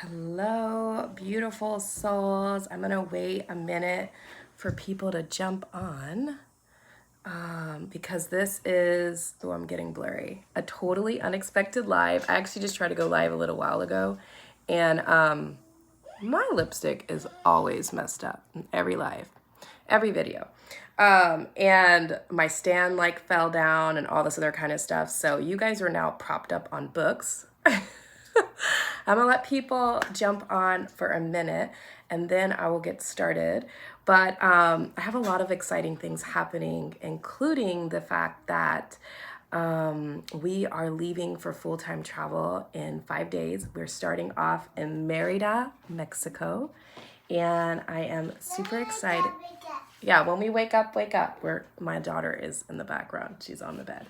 Hello, beautiful souls. I'm gonna wait a minute for people to jump on because this is, oh, I'm getting blurry, a totally unexpected live. I actually just tried to go live a little while ago, and my lipstick is always messed up in every live, every video. And my stand like fell down and all this other kind of stuff. So you guys are now propped up on books. I'm gonna let people jump on for a minute and then I will get started. But I have a lot of exciting things happening, including the fact that we are leaving for full-time travel in 5 days. We're starting off in Merida, Mexico, and I am super excited. Yeah, when we wake up, wake up. My daughter is in the background. She's on the bed.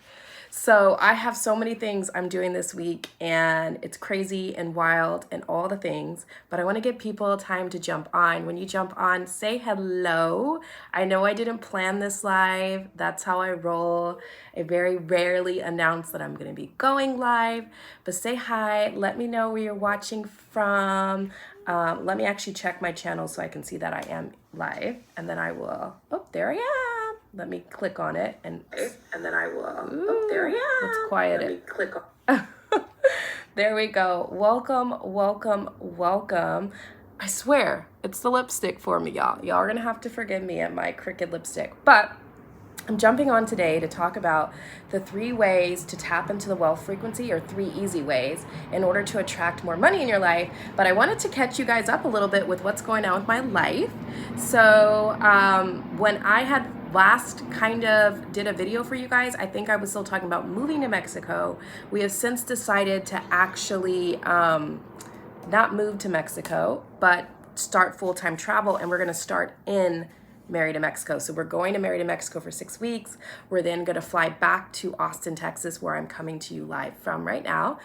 So I have so many things I'm doing this week, and it's crazy and wild and all the things, but I want to give people time to jump on. When you jump on, say hello. I know I didn't plan this live. That's how I roll. I very rarely announce that I'm going to be going live, but say hi. Let me know where you're watching from. Let me actually check my channel so I can see that I am live, and then I will, oh, there I am. Let me click on it and then I will, oh, there I am. Let's quiet it. Let me click on. There we go. Welcome, welcome, welcome. I swear, it's the lipstick for me, y'all. Y'all are gonna have to forgive me at my crooked lipstick, but I'm jumping on today to talk about the 3 ways to tap into the wealth frequency, or 3 easy ways in order to attract more money in your life. But I wanted to catch you guys up a little bit with what's going on with my life. So when I had last kind of did a video for you guys, I think I was still talking about moving to Mexico. We have since decided to actually not move to Mexico, but start full-time travel, and we're going to start in Merida, Mexico. So we're going to Merida, Mexico for 6 weeks. We're then going to fly back to Austin, Texas, where I'm coming to you live from right now,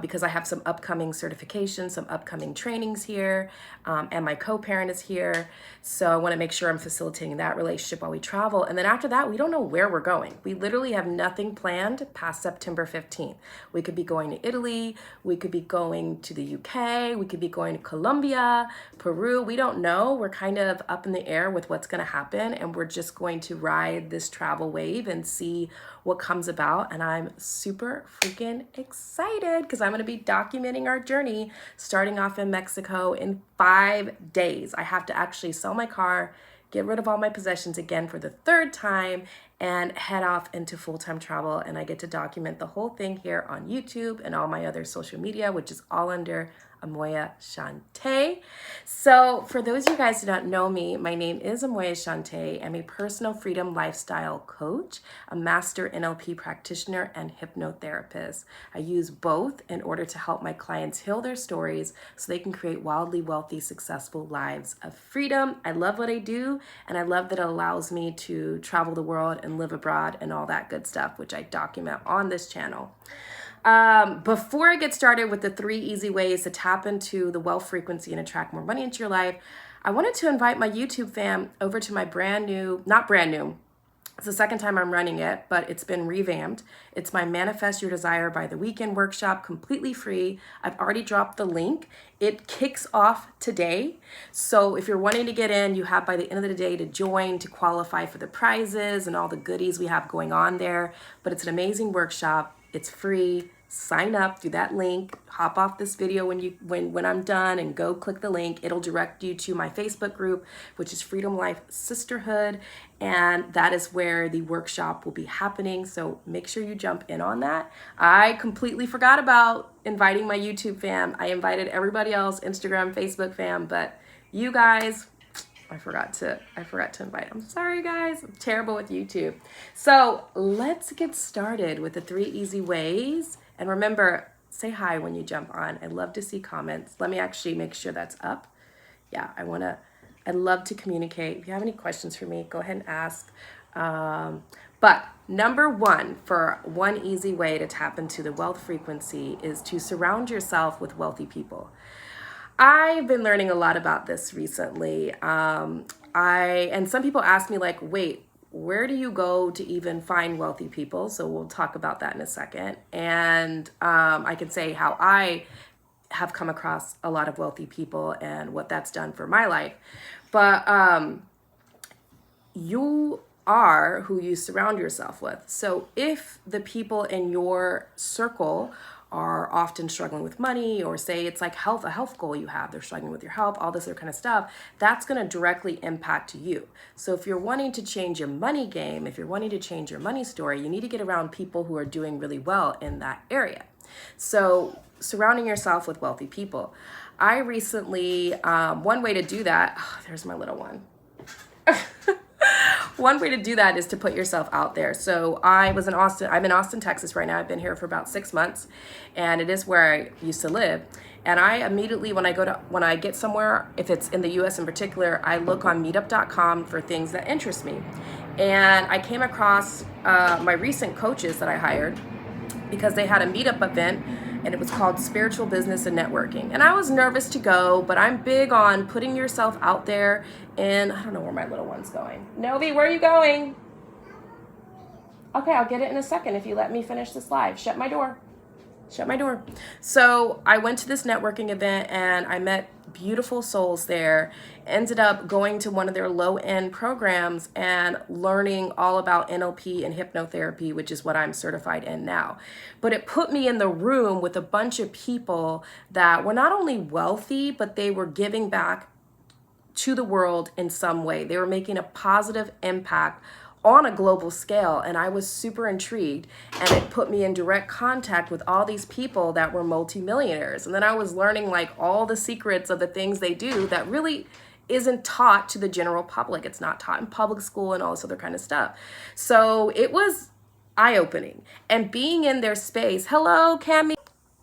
because I have some upcoming certifications, some upcoming trainings here, and my co-parent is here. So I want to make sure I'm facilitating that relationship while we travel. And then after that, we don't know where we're going. We literally have nothing planned past September 15th. We could be going to Italy. We could be going to the UK. We could be going to Colombia, Peru. We don't know. We're kind of up in the air with what's going to happen, and we're just going to ride this travel wave and see what comes about. And I'm super freaking excited because I'm going to be documenting our journey starting off in Mexico in 5 days. I have to actually sell my car, get rid of all my possessions again for the 3rd time, and head off into full-time travel. And I get to document the whole thing here on YouTube and all my other social media, which is all under Amoya Shante. So for those of you guys who don't know me, my name is Amoya Shante. I'm a personal freedom lifestyle coach, a master NLP practitioner, and hypnotherapist. I use both in order to help my clients heal their stories so they can create wildly wealthy, successful lives of freedom. I love what I do, and I love that it allows me to travel the world and live abroad and all that good stuff, which I document on this channel. Before I get started with the 3 easy ways to tap into the wealth frequency and attract more money into your life, I wanted to invite my YouTube fam over to my not brand new, it's the 2nd time I'm running it, but it's been revamped. It's my Manifest Your Desire by the Weekend workshop, completely free. I've already dropped the link. It kicks off today. So if you're wanting to get in, you have by the end of the day to join, to qualify for the prizes and all the goodies we have going on there. But it's an amazing workshop. It's free. Sign up through that link. Hop off this video when I'm done and go click the link. It'll direct you to my Facebook group, which is Freedom Life Sisterhood, and that is where the workshop will be happening. So make sure you jump in on that. I completely forgot about inviting my YouTube fam. I invited everybody else, Instagram, Facebook fam, but you guys, I forgot to invite. I'm sorry, guys. I'm terrible with YouTube. So let's get started with the 3 easy ways. And remember, say hi when you jump on. I love to see comments. Let me actually make sure that's up. Yeah, I love to communicate. If you have any questions for me, go ahead and ask. But number 1, for 1 easy way to tap into the wealth frequency is to surround yourself with wealthy people. I've been learning a lot about this recently. And some people ask me like, wait, where do you go to even find wealthy people? So we'll talk about that in a second. And I can say how I have come across a lot of wealthy people and what that's done for my life. But you are who you surround yourself with. So if the people in your circle are often struggling with money, or say it's like a health goal you have, they're struggling with your health, all this other kind of stuff, that's going to directly impact you. So if you're wanting to change your money game, if you're wanting to change your money story, you need to get around people who are doing really well in that area. So surrounding yourself with wealthy people. I recently, one way to do that, there's my little one. One way to do that is to put yourself out there. So I'm in Austin, Texas right now. I've been here for about 6 months, and it is where I used to live. And I immediately, when I get somewhere, if it's in the US in particular, I look on meetup.com for things that interest me. And I came across my recent coaches that I hired because they had a meetup event, and it was called Spiritual Business and Networking. And I was nervous to go, but I'm big on putting yourself out there. And I don't know where my little one's going. Novi, where are you going? Okay, I'll get it in a second if you let me finish this live. Shut my door. So I went to this networking event and I met beautiful souls there. Ended up going to one of their low-end programs and learning all about NLP and hypnotherapy, which is what I'm certified in now. But it put me in the room with a bunch of people that were not only wealthy, but they were giving back to the world in some way. They were making a positive impact on a global scale, and I was super intrigued, and it put me in direct contact with all these people that were multimillionaires. And then I was learning like all the secrets of the things they do that really isn't taught to the general public. It's not taught in public school and all this other kind of stuff. So it was eye-opening, and being in their space. Hello, Cami.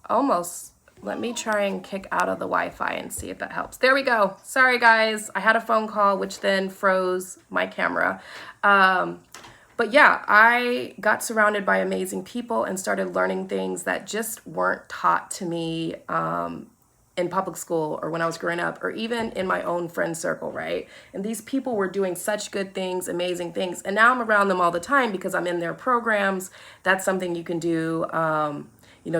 Almost. Let me try and kick out of the Wi-Fi and see if that helps. There we go. Sorry, guys. I had a phone call, which then froze my camera. But yeah, I got surrounded by amazing people and started learning things that just weren't taught to me in public school or when I was growing up, or even in my own friend circle, right? And these people were doing such good things, amazing things. And now I'm around them all the time because I'm in their programs. That's something you can do.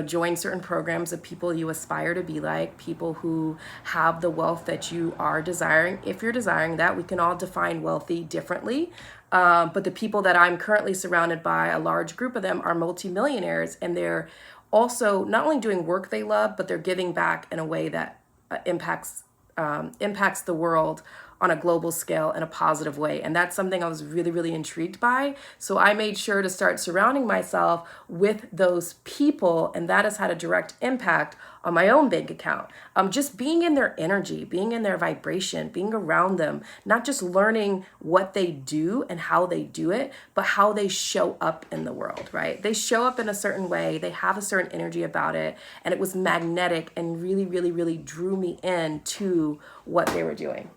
Join certain programs of people you aspire to be like, people who have the wealth that you are desiring. If you're desiring that, we can all define wealthy differently. But the people that I'm currently surrounded by, a large group of them, are multimillionaires, and they're also not only doing work they love, but they're giving back in a way that impacts the world on a global scale in a positive way. And that's something I was really, really intrigued by. So I made sure to start surrounding myself with those people, and that has had a direct impact on my own bank account. Just being in their energy, being in their vibration, being around them, not just learning what they do and how they do it, but how they show up in the world, right? They show up in a certain way, they have a certain energy about it, and it was magnetic and really, really, really drew me into what they were doing.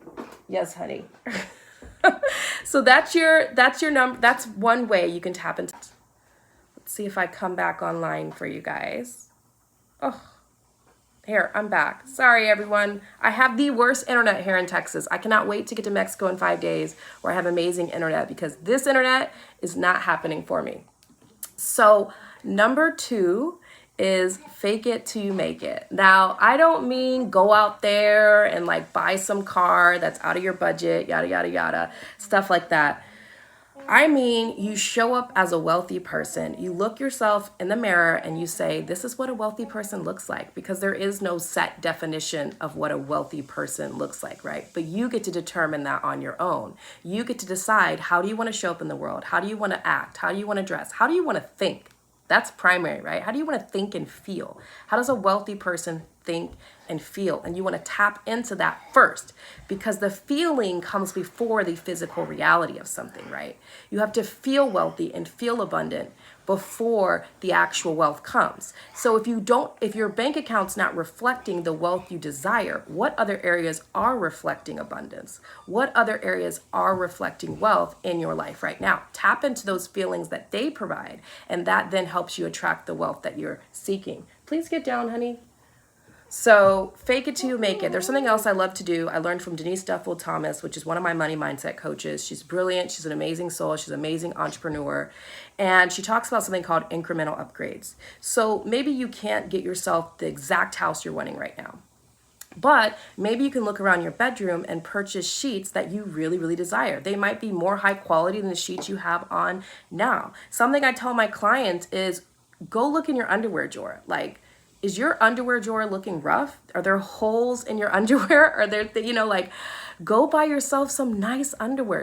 Yes, honey. So that's your number. That's one way you can tap into. Let's see if I come back online for you guys. Oh, here, I'm back. Sorry, everyone. I have the worst internet here in Texas. I cannot wait to get to Mexico in 5 days where I have amazing internet, because this internet is not happening for me. So number 2 is fake it till you make it. Now, I don't mean go out there and like buy some car that's out of your budget, yada, yada, yada, stuff like that. I mean, you show up as a wealthy person. You look yourself in the mirror and you say, this is what a wealthy person looks like, because there is no set definition of what a wealthy person looks like, right? But you get to determine that on your own. You get to decide, how do you want to show up in the world? How do you want to act? How do you want to dress? How do you want to think? That's primary, right? How do you want to think and feel? How does a wealthy person think and feel? And you want to tap into that first, because the feeling comes before the physical reality of something, right? You have to feel wealthy and feel abundant before the actual wealth comes. So if your bank account's not reflecting the wealth you desire, what other areas are reflecting abundance? What other areas are reflecting wealth in your life right now? Tap into those feelings that they provide, and that then helps you attract the wealth that you're seeking. Please get down, honey. So fake it till you make it. There's something else I love to do. I learned from Denise Duffield Thomas, which is one of my money mindset coaches. She's brilliant. She's an amazing soul. She's an amazing entrepreneur. And she talks about something called incremental upgrades. So maybe you can't get yourself the exact house you're wanting right now. But maybe you can look around your bedroom and purchase sheets that you really, really desire. They might be more high quality than the sheets you have on now. Something I tell my clients is go look in your underwear drawer. Like, is your underwear drawer looking rough? Are there holes in your underwear? Are there, like, go buy yourself some nice underwear.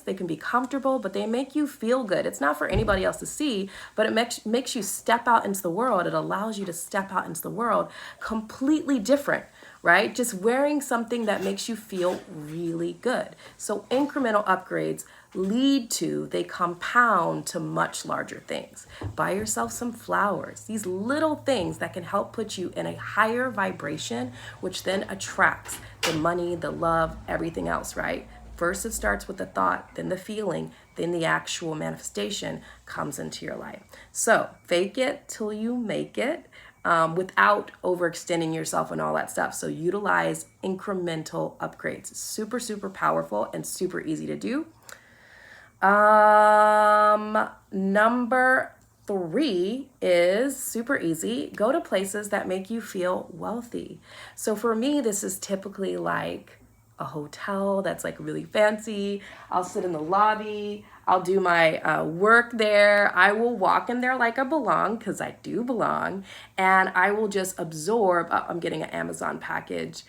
They can be comfortable, but they make you feel good. It's not for anybody else to see, but it makes you step out into the world. It allows you to step out into the world completely different, right? Just wearing something that makes you feel really good. So incremental upgrades they compound to much larger things. Buy yourself some flowers, these little things that can help put you in a higher vibration, which then attracts the money, the love, everything else, right? First, it starts with the thought, then the feeling, then the actual manifestation comes into your life. So fake it till you make it. Without overextending yourself and all that stuff. So utilize incremental upgrades. Super, super powerful and super easy to do. Number 3 is super easy. Go to places that make you feel wealthy. So for me, this is typically like a hotel that's like really fancy. I'll sit in the lobby. I'll do my work there. I will walk in there like I belong, because I do belong. And I will just absorb. I'm getting an Amazon package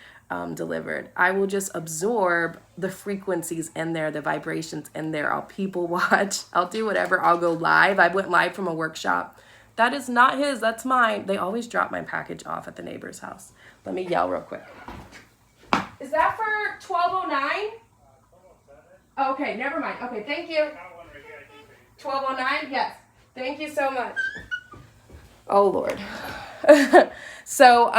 delivered. I will just absorb the frequencies in there, the vibrations in there. I'll people watch. I'll do whatever. I'll go live. I went live from a workshop. That is not his. That's mine. They always drop my package off at the neighbor's house. Let me yell real quick. Is that for 1209? Okay, never mind. Okay, thank you. 1209? Yes. Thank you so much. Oh, Lord. So,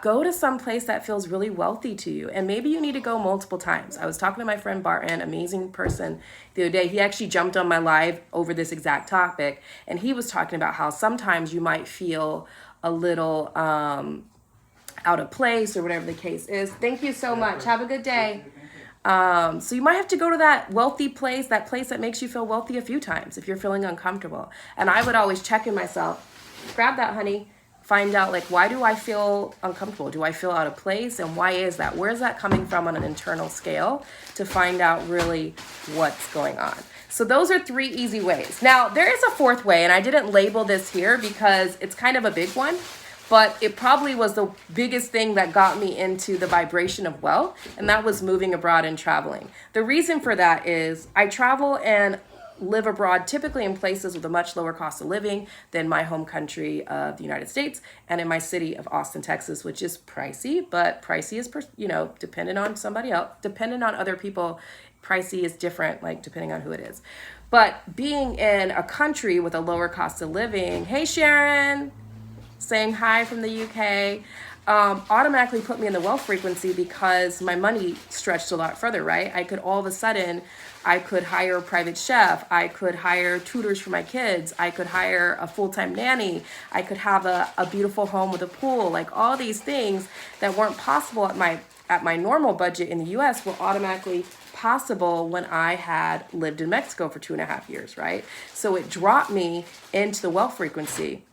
go to some place that feels really wealthy to you. And maybe you need to go multiple times. I was talking to my friend Barton, amazing person, the other day. He actually jumped on my live over this exact topic. And he was talking about how sometimes you might feel a little out of place or whatever the case is. Thank you so much. Have a good day. So you might have to go to that wealthy place, that place that makes you feel wealthy a few times if you're feeling uncomfortable. And I would always check in myself. Grab that, honey. Find out, like, why do I feel uncomfortable? Do I feel out of place? And why is that? Where is that coming from on an internal scale, to find out really what's going on? So those are 3 easy ways. Now, there is a 4th way, and I didn't label this here because it's kind of a big one, but it probably was the biggest thing that got me into the vibration of wealth, and that was moving abroad and traveling. The reason for that is I travel and live abroad, typically in places with a much lower cost of living than my home country of the United States, and in my city of Austin, Texas, which is pricey, but pricey is, dependent on somebody else, dependent on other people. Pricey is different, like depending on who it is. But being in a country with a lower cost of living, hey Sharon, saying hi from the UK, automatically put me in the wealth frequency because my money stretched a lot further, right? I could all of a sudden, I could hire a private chef. I could hire tutors for my kids. I could hire a full-time nanny. I could have a beautiful home with a pool. Like all these things that weren't possible at my normal budget in the US were automatically possible when I had lived in Mexico for 2.5 years, right? So it dropped me into the wealth frequency.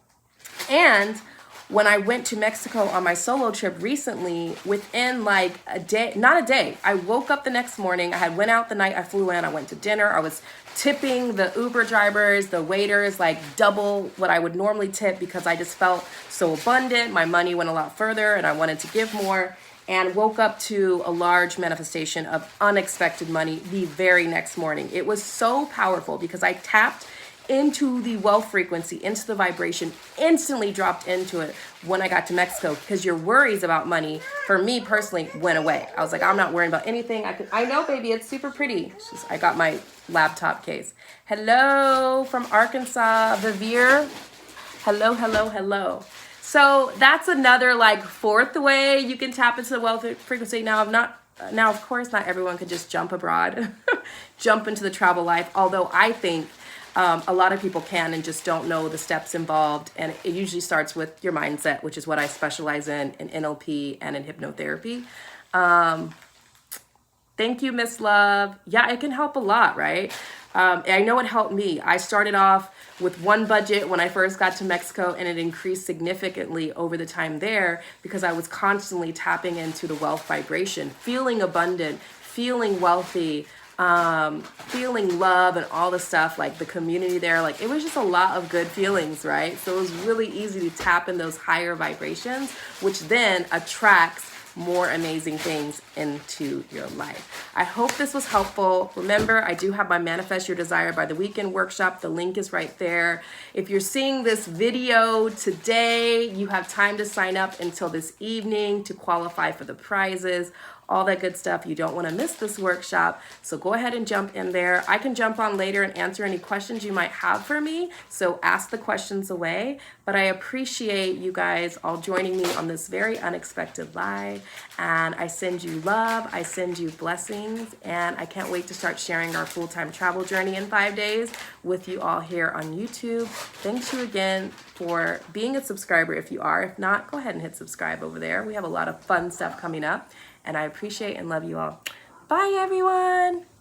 And when I went to Mexico on my solo trip recently, within like a day, not a day, I woke up the next morning. I had went out the night I flew in. I went to dinner. I was tipping the Uber drivers, the waiters, like double what I would normally tip because I just felt so abundant. My money went a lot further and I wanted to give more, and woke up to a large manifestation of unexpected money the very next morning. It was so powerful because I tapped into the wealth frequency, into the vibration, instantly dropped into it when I got to Mexico, because your worries about money, for me personally, went away. I was like, I'm not worrying about anything. I know, baby, it's super pretty. I got my laptop case. Hello from Arkansas, Vivir. Hello, hello, hello. So that's another like 4th way you can tap into the wealth frequency. Now, of course, not everyone could just jump abroad, jump into the travel life. Although I think A lot of people can and just don't know the steps involved. And it usually starts with your mindset, which is what I specialize in NLP and in hypnotherapy. Thank you, Miss Love. Yeah, it can help a lot, right? I know it helped me. I started off with one budget when I first got to Mexico, and it increased significantly over the time there because I was constantly tapping into the wealth vibration, feeling abundant, feeling wealthy, feeling love and all the stuff, like the community there. Like, it was just a lot of good feelings, right? So it was really easy to tap in those higher vibrations, which then attracts more amazing things into your life. I hope this was helpful. Remember, I do have my Manifest Your Desire by the Weekend workshop. The link is right there. If you're seeing this video today, you have time to sign up until this evening to qualify for the prizes, all that good stuff. You don't want to miss this workshop. So go ahead and jump in there. I can jump on later and answer any questions you might have for me. So ask the questions away. But I appreciate you guys all joining me on this very unexpected live. And I send you love. I send you blessings. And I can't wait to start sharing our full-time travel journey in 5 days with you all here on YouTube. Thanks you again for being a subscriber if you are. If not, go ahead and hit subscribe over there. We have a lot of fun stuff coming up. And I appreciate and love you all. Bye, everyone.